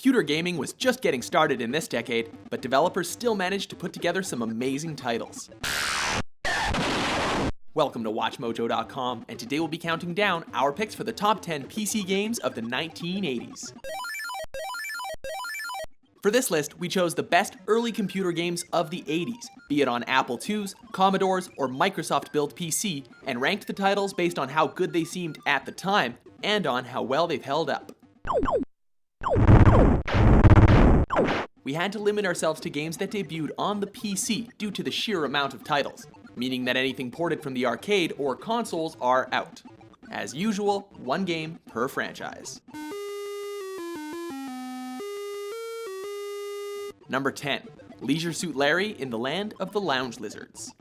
Computer gaming was just getting started in this decade, but developers still managed to put together some amazing titles. Welcome to WatchMojo.com, and today we'll be counting down our picks for the top 10 PC games of the 1980s. For this list, we chose the best early computer games of the 80s, be it on Apple IIs, Commodores, or Microsoft-built PC, and ranked the titles based on how good they seemed at the time, and on how well they've held up. We had to limit ourselves to games that debuted on the PC due to the sheer amount of titles, meaning that anything ported from the arcade or consoles are out. As usual, one game per franchise. Number 10, Leisure Suit Larry in the Land of the Lounge Lizards.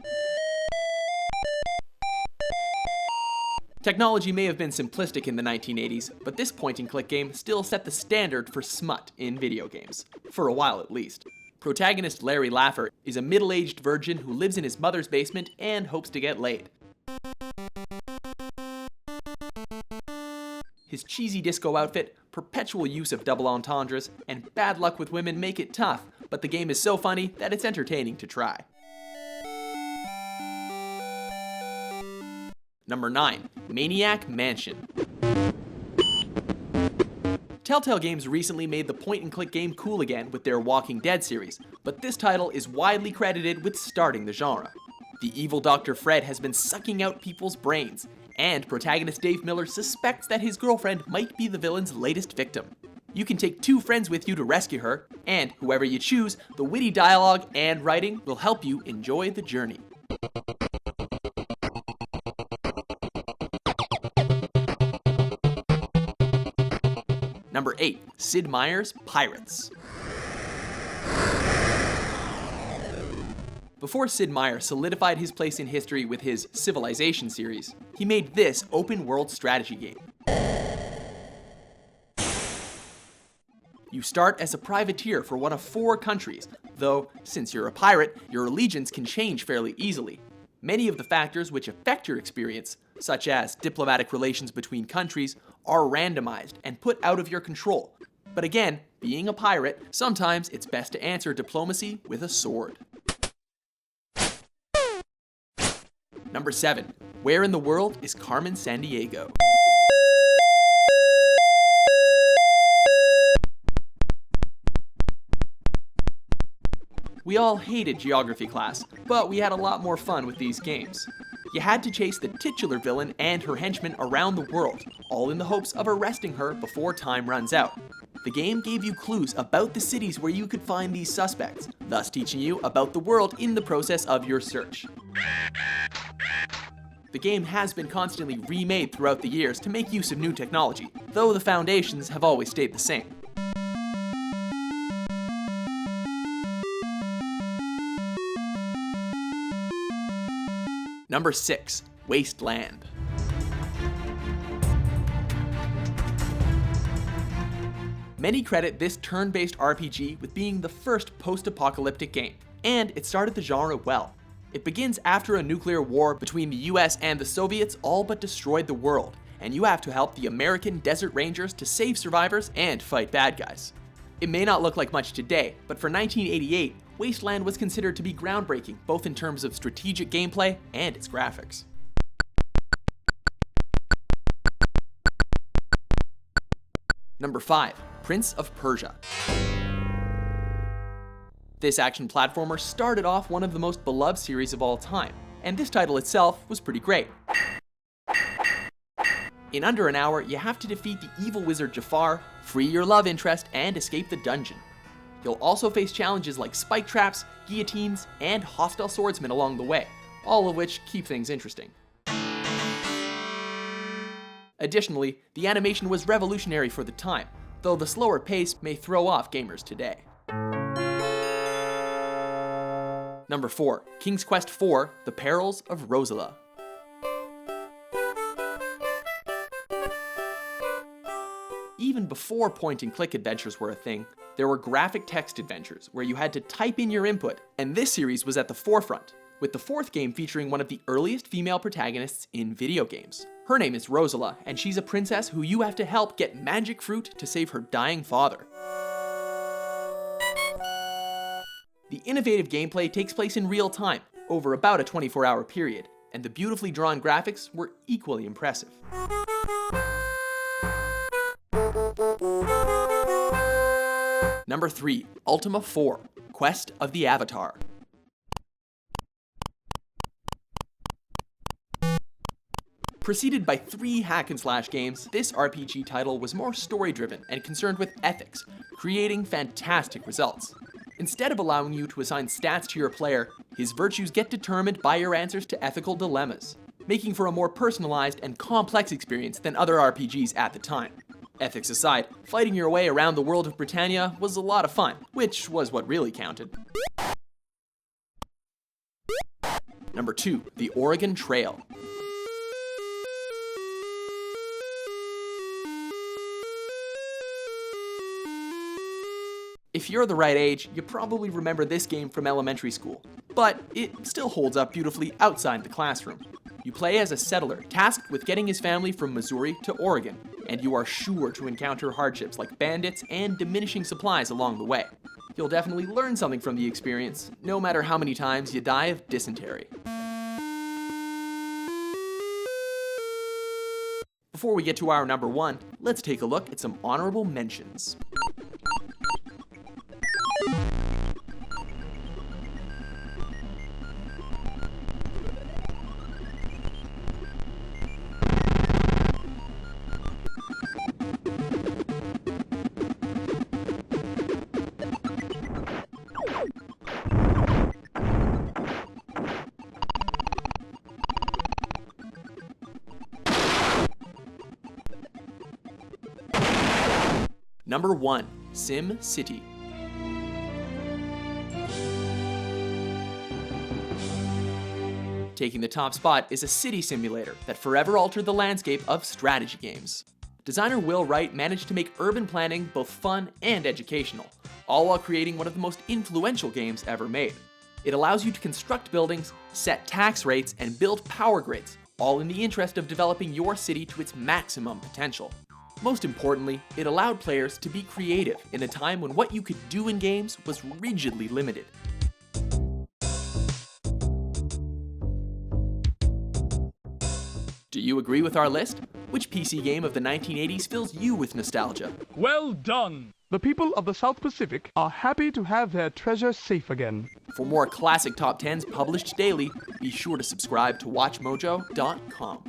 Technology may have been simplistic in the 1980s, but this point-and-click game still set the standard for smut in video games, for a while at least. Protagonist Larry Laffer is a middle-aged virgin who lives in his mother's basement and hopes to get laid. His cheesy disco outfit, perpetual use of double entendres, and bad luck with women make it tough, but the game is so funny that it's entertaining to try. Number 9, Maniac Mansion. Telltale Games recently made the point-and-click game cool again with their Walking Dead series, but this title is widely credited with starting the genre. The evil Dr. Fred has been sucking out people's brains, and protagonist Dave Miller suspects that his girlfriend might be the villain's latest victim. You can take 2 friends with you to rescue her, and whoever you choose, the witty dialogue and writing will help you enjoy the journey. Number 8, Sid Meier's Pirates. Before Sid Meier solidified his place in history with his Civilization series, he made this open-world strategy game. You start as a privateer for one of 4 countries, though, since you're a pirate, your allegiance can change fairly easily. Many of the factors which affect your experience, such as diplomatic relations between countries, are randomized and put out of your control. But again, being a pirate, sometimes it's best to answer diplomacy with a sword. Number 7, Where in the World is Carmen Sandiego? We all hated geography class, but we had a lot more fun with these games. You had to chase the titular villain and her henchmen around the world, all in the hopes of arresting her before time runs out. The game gave you clues about the cities where you could find these suspects, thus teaching you about the world in the process of your search. The game has been constantly remade throughout the years to make use of new technology, though the foundations have always stayed the same. Number 6, Wasteland. Many credit this turn-based RPG with being the first post-apocalyptic game, and it started the genre well. It begins after a nuclear war between the US and the Soviets all but destroyed the world, and you have to help the American Desert Rangers to save survivors and fight bad guys. It may not look like much today, but for 1988, Wasteland was considered to be groundbreaking, both in terms of strategic gameplay and its graphics. Number 5, Prince of Persia. This action platformer started off one of the most beloved series of all time, and this title itself was pretty great. In under an hour, you have to defeat the evil wizard Jafar, free your love interest, and escape the dungeon. You'll also face challenges like spike traps, guillotines, and hostile swordsmen along the way, all of which keep things interesting. Additionally, the animation was revolutionary for the time, though the slower pace may throw off gamers today. Number 4, King's Quest IV: The Perils of Rosalia. Even before point-and-click adventures were a thing, there were graphic text adventures where you had to type in your input, and this series was at the forefront, with the 4th game featuring one of the earliest female protagonists in video games. Her name is Rosalia, and she's a princess who you have to help get magic fruit to save her dying father. The innovative gameplay takes place in real time, over about a 24-hour period, and the beautifully drawn graphics were equally impressive. Number 3, Ultima 4, Quest of the Avatar. Preceded by 3 hack-and-slash games, this RPG title was more story-driven and concerned with ethics, creating fantastic results. Instead of allowing you to assign stats to your player, his virtues get determined by your answers to ethical dilemmas, making for a more personalized and complex experience than other RPGs at the time. Ethics aside, fighting your way around the world of Britannia was a lot of fun, which was what really counted. Number 2, The Oregon Trail. If you're the right age, you probably remember this game from elementary school, but it still holds up beautifully outside the classroom. You play as a settler tasked with getting his family from Missouri to Oregon, and you are sure to encounter hardships like bandits and diminishing supplies along the way. You'll definitely learn something from the experience, no matter how many times you die of dysentery. Before we get to our number 1, let's take a look at some honorable mentions. Number 1, Sim City. Taking the top spot is a city simulator that forever altered the landscape of strategy games. Designer Will Wright managed to make urban planning both fun and educational, all while creating one of the most influential games ever made. It allows you to construct buildings, set tax rates, and build power grids, all in the interest of developing your city to its maximum potential. Most importantly, it allowed players to be creative in a time when what you could do in games was rigidly limited. Do you agree with our list? Which PC game of the 1980s fills you with nostalgia? Well done! The people of the South Pacific are happy to have their treasure safe again. For more classic top 10s published daily, be sure to subscribe to WatchMojo.com.